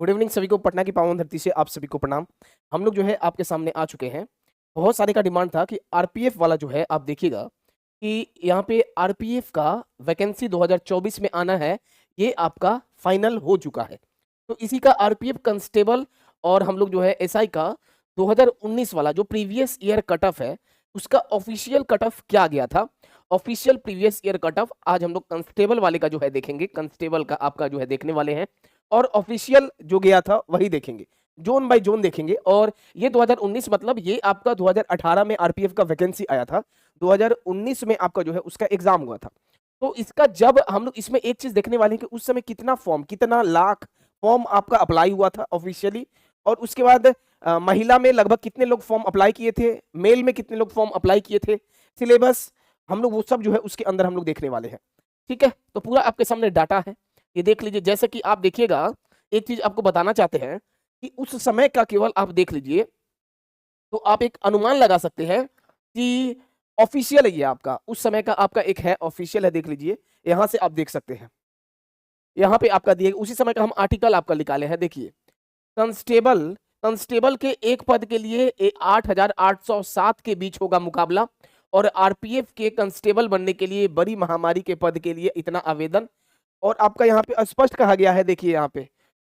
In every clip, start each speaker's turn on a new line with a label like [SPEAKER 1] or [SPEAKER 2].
[SPEAKER 1] Good evening सभी को, पटना की पावन धरती से आप सभी को प्रणाम। हम लोग जो है आपके सामने आ चुके हैं। बहुत सारे का डिमांड था कि आरपीएफ वाला जो है आप देखिएगा कि यहाँ पे आरपीएफ का वैकेंसी 2024 में आना है, ये आपका फाइनल हो चुका है। तो इसी का आरपीएफ कांस्टेबल और हम लोग जो है एसआई का 2019 वाला जो प्रीवियस ईयर कट ऑफ है, उसका ऑफिशियल कट ऑफ क्या गया था, official previous year cut off आज हम लोग कांस्टेबल वाले का जो है देखेंगे। कांस्टेबल का आपका जो है देखने वाले हैं और ऑफिशियल जो गया था वही देखेंगे, जोन बाय जोन देखेंगे। और ये 2019 मतलब ये आपका 2018 में आरपीएफ का वैकेंसी आया था, 2019 में आपका जो है उसका एग्जाम हुआ था। तो इसका जब हम लोग इसमें एक चीज देखने वाले हैं कि उस समय कितना फॉर्म, कितना लाख फॉर्म आपका अप्लाई हुआ था ऑफिशियली, और उसके बाद महिला में लगभग कितने लोग फॉर्म अप्लाई किए थे, मेल में कितने लोग फॉर्म अप्लाई किए थे, सिलेबस, हम लोग वो सब जो है उसके अंदर हम लोग देखने वाले हैं। ठीक है, तो पूरा आपके सामने डाटा है, ये देख लीजिए। जैसे कि आप देखिएगा, एक चीज आपको बताना चाहते हैं कि उस समय का केवल आप देख लीजिए, तो आप एक अनुमान लगा सकते हैं कि ऑफिशियल है ये आपका, उस समय का आपका एक है ऑफिशियल है, देख लीजिए यहां से आप देख सकते हैं। यहाँ पे आपका दिए उसी समय का हम आर्टिकल आपका निकाले हैं, देखिए। कांस्टेबल कांस्टेबल के एक पद के लिए 8,807 के बीच होगा मुकाबला, और आरपीएफ के कांस्टेबल बनने के लिए बड़ी महामारी के पद के लिए इतना आवेदन। और आपका यहाँ पे स्पष्ट कहा गया है, देखिए यहाँ पे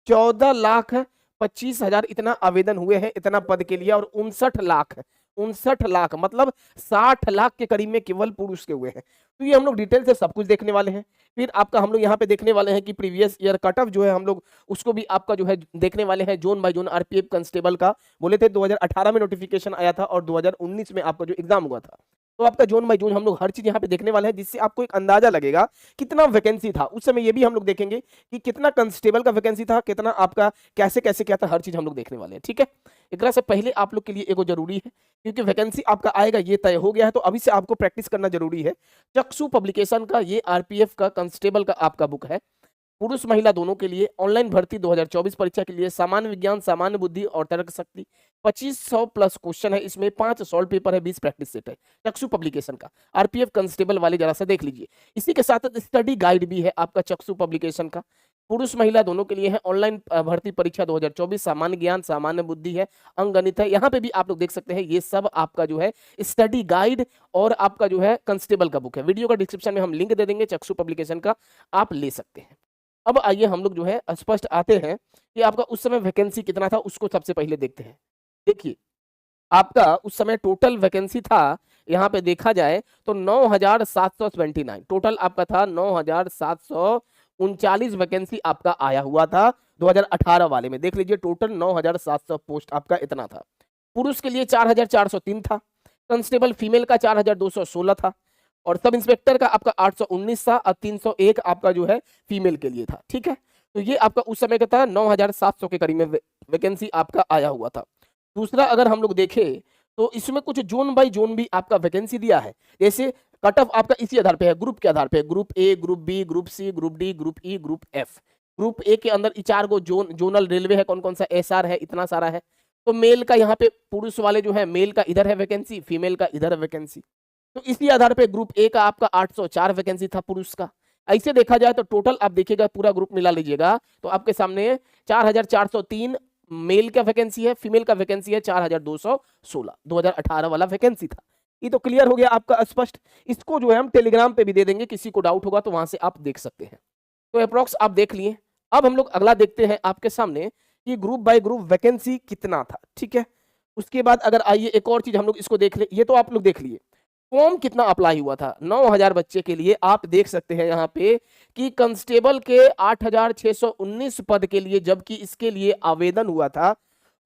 [SPEAKER 1] 14,25,000 इतना आवेदन हुए हैं इतना पद के लिए, और 59 लाख मतलब 60 लाख के करीब में केवल पुरुष के हुए हैं। तो ये हम लोग डिटेल से सब कुछ देखने वाले हैं। फिर आपका हम लोग यहाँ पे देखने वाले हैं कि प्रीवियस ईयर कट ऑफ जो है हम लोग उसको भी आपका जो है देखने वाले हैं, zone by zone. RPF constable का बोले थे 2018 में नोटिफिकेशन आया था और 2019 में आपका जो एग्जाम हुआ था। तो आपका जोन बाय जोन हम लोग हर चीज यहाँ पे देखने वाले हैं, जिससे आपको एक अंदाजा लगेगा कितना वैकेंसी था उस समय। ये भी हम लोग देखेंगे कि कितना कांस्टेबल का वैकेंसी था, कितना आपका कैसे कैसे क्या था, हर चीज हम लोग देखने वाले हैं। ठीक है, एक से पहले आप लोग के लिए एगो जरूरी है, क्योंकि वैकेंसी आपका आएगा ये तय हो गया है, तो अभी से आपको प्रैक्टिस करना जरूरी है। चक्षु पब्लिकेशन का ये आरपीएफ का कांस्टेबल का आपका बुक है, पुरुष महिला दोनों के लिए। ऑनलाइन भर्ती 2024 परीक्षा के लिए सामान्य विज्ञान, सामान्य बुद्धि और तर्क शक्ति, 2500 प्लस क्वेश्चन है इसमें, 5 सॉल्व पेपर है, 20 प्रैक्टिस सेट है। चक्षु पब्लिकेशन का आरपीएफ कांस्टेबल वाले जरा सा देख लीजिए। इसी के साथ स्टडी गाइड भी है आपका चक्षु पब्लिकेशन का, पुरुष महिला दोनों के लिए है। ऑनलाइन भर्ती परीक्षा 2024, सामान्य ज्ञान, सामान्य बुद्धि है, अंक गणित है। यहाँ पे भी आप लोग देख सकते हैं, ये सब आपका जो है स्टडी गाइड और आपका जो है कांस्टेबल का बुक है। वीडियो का डिस्क्रिप्शन में हम लिंक दे देंगे चक्षु पब्लिकेशन का, आप ले सकते हैं। अब आइए हम लोग जो है स्पष्ट आते हैं कि आपका उस समय वैकेंसी कितना था, उसको सबसे पहले देखते हैं। देखिए, आपका उस समय टोटल वैकेंसी था, यहाँ पे देखा जाए तो 9,729 टोटल आपका था, 9,739 वैकेंसी आपका आया हुआ था 2018 वाले में। देख लीजिए, टोटल 9,700 पोस्ट आपका इतना था। पुरुष के लिए 4,403 था, कांस्टेबल फीमेल का 4,216 था, और सब इंस्पेक्टर का आपका 819 था, और 301 आपका जो है फीमेल के लिए था। ठीक है, तो ये आपका उस समय का था, 9,700 के करीब में वैकेंसी आपका आया हुआ था। दूसरा अगर हम लोग देखें तो इसमें कुछ जोन बाय जोन भी आपका वैकेंसी दिया है। जैसे कट ऑफ आपका इसी आधार पे है, ग्रुप के आधार पे, group A, group B, group C, group D, group E, group F. Group A के अंदर 4 गो जोनल रेलवे है, कौन कौन सा, एसआर है, इतना सारा है। तो मेल का यहाँ पे पुरुष वाले जो है, मेल का इधर है वैकेंसी, फीमेल का इधर है वैकेंसी। तो इसी आधार पे ग्रुप ए का आपका 804 वैकेंसी था पुरुष का। ऐसे देखा जाए तो टोटल आप देखिएगा, पूरा ग्रुप मिला लीजिएगा तो आपके सामने 4,403 मेल का वैकेंसी है, फीमेल का वैकेंसी है 4,216, 2018 वाला वैकेंसी था। ये तो क्लियर हो गया आपका स्पष्ट। इसको जो है हम टेलीग्राम पे भी दे देंगे, किसी को डाउट होगा तो वहां से आप देख सकते हैं। तो अप्रोक्स आप देख लिए। अब हम लोग अगला देखते हैं आपके सामने कि ग्रुप बाय ग्रुप वैकेंसी कितना था। ठीक है, उसके बाद अगर आइए एक और चीज हम लोग इसको देख ले। ये तो आप लोग देख लिए फॉर्म कितना अप्लाई हुआ था, 9,000 बच्चे के लिए। आप देख सकते हैं यहाँ पे कि कांस्टेबल के 8,619 पद के लिए, जबकि इसके लिए आवेदन हुआ था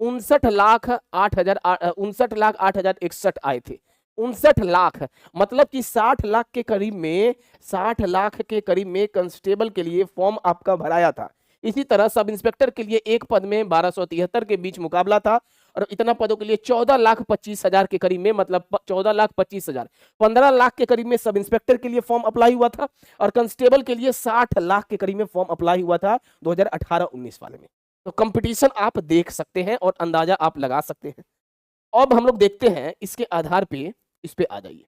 [SPEAKER 1] 59,08,61 आए थे। 59 लाख मतलब कि 60 लाख के करीब में, 60 लाख के करीब में कांस्टेबल के लिए फॉर्म आपका भराया था। इसी तरह सब इंस्पेक्टर के लिए एक पद में 1273 के बीच मुकाबला था, और इतना पदों के लिए 14,25,000 के करीब में, मतलब 14,25,000, 15 लाख के करीब में सब इंस्पेक्टर के लिए फॉर्म अप्लाई हुआ था, और कांस्टेबल के लिए 60 लाख के करीब में फॉर्म अप्लाई हुआ था 2018-19 वाले में। तो कंपटीशन आप देख सकते हैं और अंदाजा आप लगा सकते हैं। अब हम लोग देखते हैं इसके आधार पे, इस पे आ जाइए।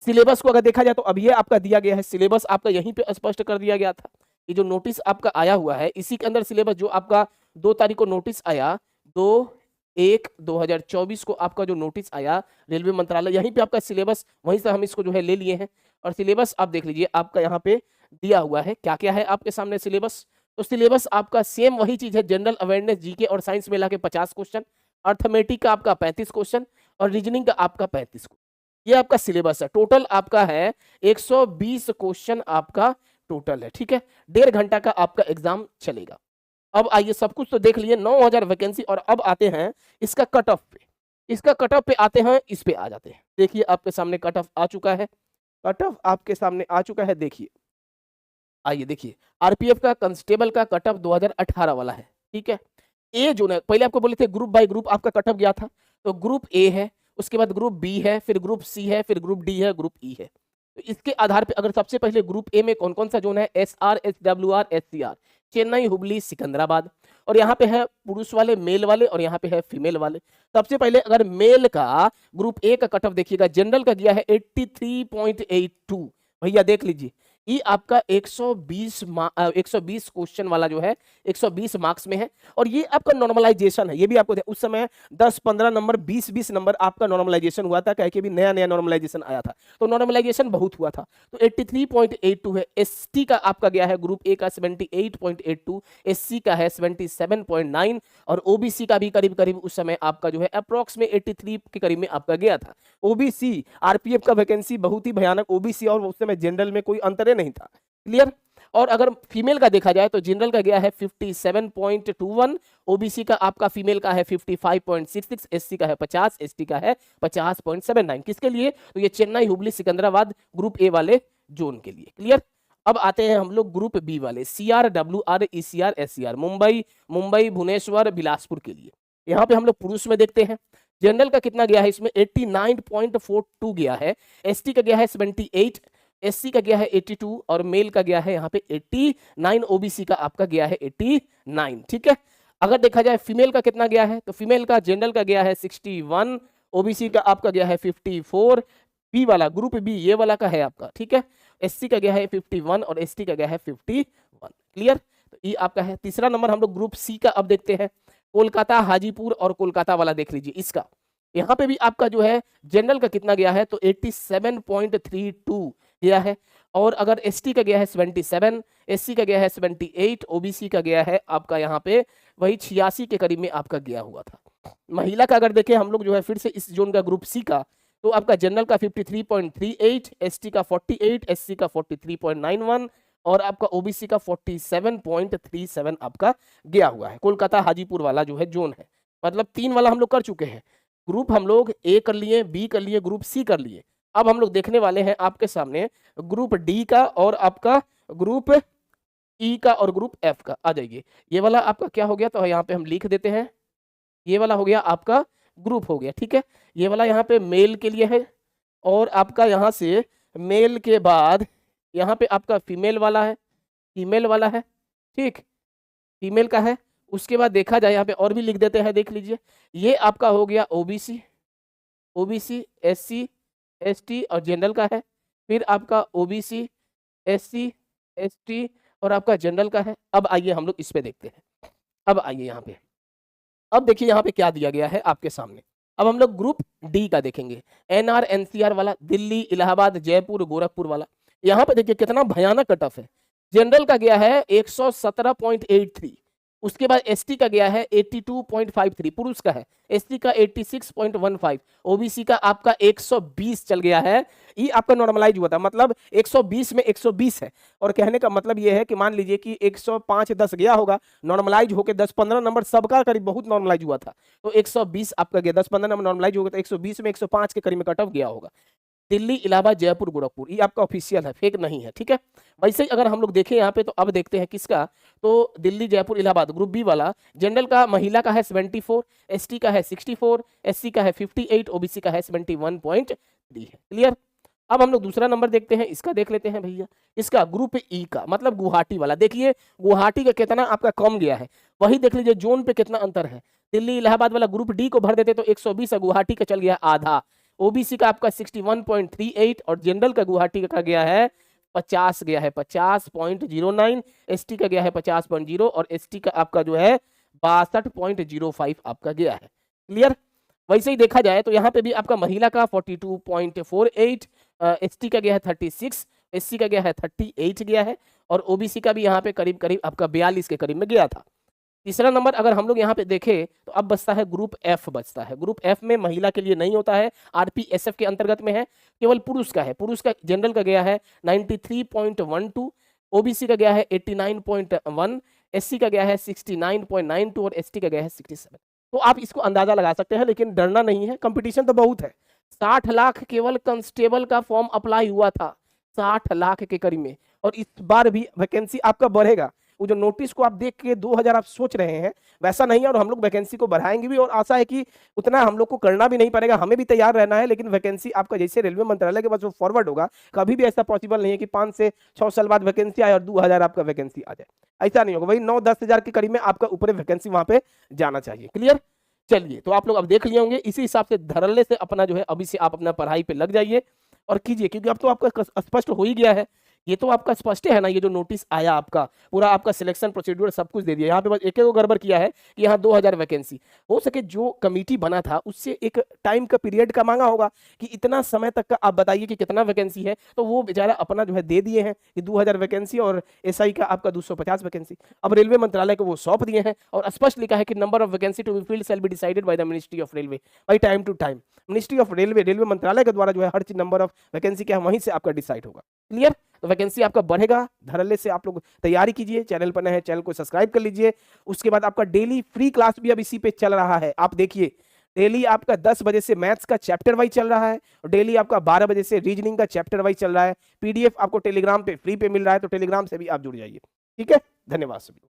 [SPEAKER 1] सिलेबस को अगर देखा जाए तो अब ये आपका दिया गया है, सिलेबस आपका यहीं पे स्पष्ट कर दिया गया था। ये जो नोटिस आपका आया हुआ है, इसी के अंदर सिलेबस जो आपका 2 तारीख को नोटिस आया, 2/1/2024 को आपका जो नोटिस आया रेलवे मंत्रालय, यहीं पे आपका सिलेबस, वहीं से हम इसको जो है ले लिए हैं। और सिलेबस आप देख लीजिए, आपका यहाँ पे दिया हुआ है, क्या क्या है आपके सामने सिलेबस। तो सिलेबस आपका सेम वही चीज है, जनरल अवेयरनेस, जीके और साइंस मिला के 50 क्वेश्चन, अर्थमेटिक का आपका 35 क्वेश्चन और रीजनिंग का आपका 35 क्वेश्चन। ये आपका सिलेबस है। टोटल आपका है 120 क्वेश्चन आपका टोटल है, ठीक है। 1.5 घंटा का आपका एग्जाम चलेगा। अब आइए, सब कुछ तो देख लिए, 9000 वैकेंसी, और अब आते हैं इसका कट ऑफ पे। इसका कट ऑफ पे आते हैं, इस पे आ जाते हैं। देखिए आपके सामने कट ऑफ आ चुका है, कट ऑफ आपके सामने आ चुका है, देखिए। आइए देखिए, आरपीएफ का कांस्टेबल का कट ऑफ 2018 वाला है, ठीक है। ए जो ना, पहले आपको बोले थे ग्रुप बाय ग्रुप आपका कट ऑफ गया था, तो ग्रुप ए है, उसके बाद ग्रुप बी है, फिर ग्रुप सी है, फिर ग्रुप डी है, ग्रुप ई है। तो इसके आधार पे अगर सबसे पहले ग्रुप ए में कौन कौन सा जोन है, SR, SWR, SCR, Chennai, Hubli, Secunderabad, और यहाँ पे है पुरुष वाले, मेल वाले, और यहाँ पे है फीमेल वाले। सबसे पहले अगर मेल का ग्रुप ए का कट ऑफ देखिएगा, जनरल का गया है 83.82, भैया देख लीजिए। ये आपका 120 क्वेश्चन वाला जो है 120 मार्क्स में है, और ये आपका नॉर्मलाइजेशन है। ये भी आपको उस समय 10-15 नंबर, 20-20 नंबर आपका नॉर्मलाइजेशन हुआ था, कह के भी नया नया नॉर्मलाइजेशन आया था, तो नॉर्मलाइजेशन बहुत हुआ था। तो 83.82 है। एसटी का आपका गया है ग्रुप ए का 78.82, एससी का है 77.9, और ओबीसी का भी करीब करीब उस समय आपका जो है अप्रोक्स में 83 के करीब में आपका गया था। ओबीसी आरपीएफ का वैकेंसी बहुत ही भयानक, ओबीसी और उस समय जनरल में कोई अंतर नहीं था, क्लियर। और अगर फीमेल का देखा जाए तो जनरल का गया है 57.21, ओबीसी का आपका फीमेल का है 55.66, एससी का है 50, एसटी का है 50.79। किसके लिए? तो ये चेन्नई, हुबली, सिकंदराबाद ग्रुप ए वाले जोन के लिए, क्लियर। अब आते हैं हम लोग ग्रुप बी वाले, CR, WR, ECR, SCR, Mumbai, Bhubaneswar, Bilaspur के लिए। यहाँ पे हम लोग पुरुष में देखते हैं, जनरल का कितना गया है इसमें 89.42 गया है, एसटी का गया है 78, एससी का गया है 82, और मेल का गया है यहाँ पे 89, ओबीसी का आपका गया है 89, ठीक है। अगर देखा जाए फीमेल का कितना गया है, तो फीमेल का जनरल का गया है 61, ओबीसी का आपका गया है 54, बी वाला ग्रुप बी ये वाला का है आपका, ठीक है, एससी का गया है 51 और एसटी का गया है 51, क्लियर। तो ये आपका है। तीसरा नंबर हम लोग ग्रुप सी का अब देखते हैं, कोलकाता, हाजीपुर और कोलकाता वाला देख लीजिए इसका। यहाँ पे भी आपका जो है जनरल का कितना गया है, तो 87.32 गया है, और अगर एसटी का गया है 77, एससी का गया है 78, ओबीसी का गया है आपका यहाँ पे वही 86 के करीब में आपका गया हुआ था। महिला का अगर देखें हम लोग जो है फिर से इस जोन का ग्रुप सी का, तो आपका जनरल का 53.38, एसटी का 48, एससी का 43.91, और आपका ओबीसी का 47.37 आपका गया हुआ है। कोलकाता हाजीपुर वाला जो है जोन है, मतलब 3 वाला हम लोग कर चुके हैं। ग्रुप हम लोग ए कर लिए, बी कर लिए, ग्रुप सी कर लिए। अब हम लोग देखने वाले हैं आपके सामने ग्रुप डी का और आपका ग्रुप ई का और ग्रुप एफ का। आ जाइए, ये वाला आपका क्या हो गया, तो यहाँ पे हम लिख देते हैं, ये वाला हो गया आपका ग्रुप हो गया, ठीक है। ये वाला यहाँ पे मेल के लिए है, और आपका यहाँ से मेल के बाद यहाँ पे आपका फीमेल वाला है, फीमेल वाला है, ठीक, फीमेल का है। उसके बाद देखा जाए यहाँ पे और भी लिख देते हैं, देख लीजिए, ये आपका हो गया ओबीसी, एससी, एसटी और जनरल का है। फिर आपका ओबीसी, एससी, एसटी और आपका जनरल का है। अब आइए हम लोग इस पे देखते हैं। अब आइए यहाँ पे, अब देखिए यहाँ पे क्या दिया गया है आपके सामने। अब हम लोग ग्रुप डी का देखेंगे, एनआर, एनसीआर वाला, दिल्ली, इलाहाबाद, जयपुर, गोरखपुर वाला। यहाँ पे देखिए कितना भयानक कट ऑफ है। जनरल का गया है 117.83, उसके बाद एसटी का गया है 82.53, पुरुष का है, एसटी का 86.15, ओबीसी का आपका 120 चल गया है। ये आपका नॉर्मलाइज हुआ था, मतलब 120 में 120 है, और कहने का मतलब ये है कि मान लीजिए कि 105-10 गया होगा, नॉर्मलाइज होकर 10-15 नंबर सबका करीब बहुत नॉर्मलाइज हुआ था, तो 120 आपका गया, 10-15 नंबर नॉर्मलाइज होगा, तो 120 में 105 के करीब में कट ऑफ गया होगा। दिल्ली, इलाहाबाद, जयपुर, गोरखपुर, ये आपका ऑफिशियल है, फेक नहीं है, ठीक है। वैसे ही अगर हम लोग देखें यहाँ पे, तो अब देखते हैं किसका, तो दिल्ली, जयपुर, इलाहाबाद ग्रुप बी वाला, जनरल का महिला का है 74, एसटी का है 64, एससी का है 58, ओबीसी का है 71.3 है, क्लियर। अब हम लोग दूसरा नंबर देखते हैं, इसका देख लेते हैं भैया, इसका ग्रुप ई का, मतलब गुवाहाटी वाला। देखिए गुवाहाटी का कितना आपका कम गया है, वही देख लीजिए जोन पे कितना अंतर है। दिल्ली, इलाहाबाद वाला ग्रुप डी को भर देते तो 120 है, गुवाहाटी का चल गया आधा। ओबीसी का आपका 61.38 और जनरल का गुवाहाटी का गया है 50 गया है, 50.09, एसटी का गया है 50.0 और एसटी का आपका जो है 62.05 आपका गया है। क्लियर। वैसे ही देखा जाए तो यहाँ पे भी आपका महिला का 42.48, एसटी का गया है 36, एससी का गया है 38 गया है, और ओबीसी का भी यहाँ पे करीब करीब आपका 42 के करीब में गया था। तीसरा नंबर अगर हम लोग यहाँ पे देखें तो अब बचता है ग्रुप एफ बचता है। ग्रुप एफ में महिला के लिए नहीं होता है, आरपीएसएफ के अंतर्गत में है, केवल पुरुष का है। पुरुष का जनरल का गया है 93.12, ओबीसी का गया है 89.1, एससी का गया है 69.92 और एसटी का गया है 67। तो आप इसको अंदाजा लगा सकते हैं, लेकिन डरना नहीं है, कंपटीशन तो बहुत है। 60 लाख केवल कांस्टेबल का फॉर्म अप्लाई हुआ था, 60 लाख के करीब में, और इस बार भी वैकेंसी आपका बढ़ेगा। वो जो नोटिस को आप देख के 2000 आप सोच रहे हैं वैसा नहीं है, और हम लोग वैकेंसी को बढ़ाएंगे भी, और आशा है कि उतना हम लोग को करना भी नहीं पड़ेगा, हमें भी तैयार रहना है। लेकिन वैकेंसी आपका जैसे रेलवे मंत्रालय के पास वो फॉरवर्ड होगा, कभी भी ऐसा पॉसिबल नहीं है कि 5 से 6 साल बाद वैकेंसी आए और 2000 आपका वैकेंसी आ जाए, ऐसा नहीं होगा। वही 9-10 हजार के करीब में आपका ऊपर वैकेंसी वहां पे जाना चाहिए। क्लियर। चलिए, तो आप लोग अब देख लिए होंगे, इसी हिसाब से धड़ल्ले से अपना जो है अभी से आप अपना पढ़ाई पे लग जाइए और कीजिए, क्योंकि अब तो आपका स्पष्ट हो ही गया है। ये तो आपका स्पष्ट है ना, ये जो नोटिस आया आपका पूरा आपका सिलेक्शन प्रोसीड्यूर सब कुछ दे दिया। यहाँ पे बस एक गड़बड़ किया है कि यहाँ 2000 वैकेंसी हो सके, जो कमेटी बना था उससे एक टाइम का पीरियड का मांगा होगा कि इतना समय तक का आप बताइए कि कितना वैकेंसी है, तो वो बेचारा अपना जो है दे दिए हैं कि 2000 वैकेंसी, और एसआई का आपका 250 वैकेंसी। अब रेलवे मंत्रालय को वो सौंप दिए हैं और स्पष्ट लिखा है कि number of vacancy to be filled shall be decided by the ministry of railway by time to time. Ministry of railway, railway मंत्रालय के द्वारा जो है हर चीज नंबर ऑफ वैकेंसी क्या है वहीं से आपका डिसाइड होगा। क्लियर। तो वैकेंसी आपका बढ़ेगा, धड़ल्ले से आप लोग तैयारी कीजिए। चैनल पर नए हैं, चैनल को सब्सक्राइब कर लीजिए। उसके बाद आपका डेली फ्री क्लास भी अब इसी पे चल रहा है। आप देखिए, डेली आपका 10 बजे से मैथ्स का चैप्टर वाइज चल रहा है, और डेली आपका 12 बजे से रीजनिंग का चैप्टर वाइज चल रहा है। पीडीएफ आपको टेलीग्राम पे फ्री पे मिल रहा है, तो टेलीग्राम से भी आप जुड़ जाइए। ठीक है, धन्यवाद सभी।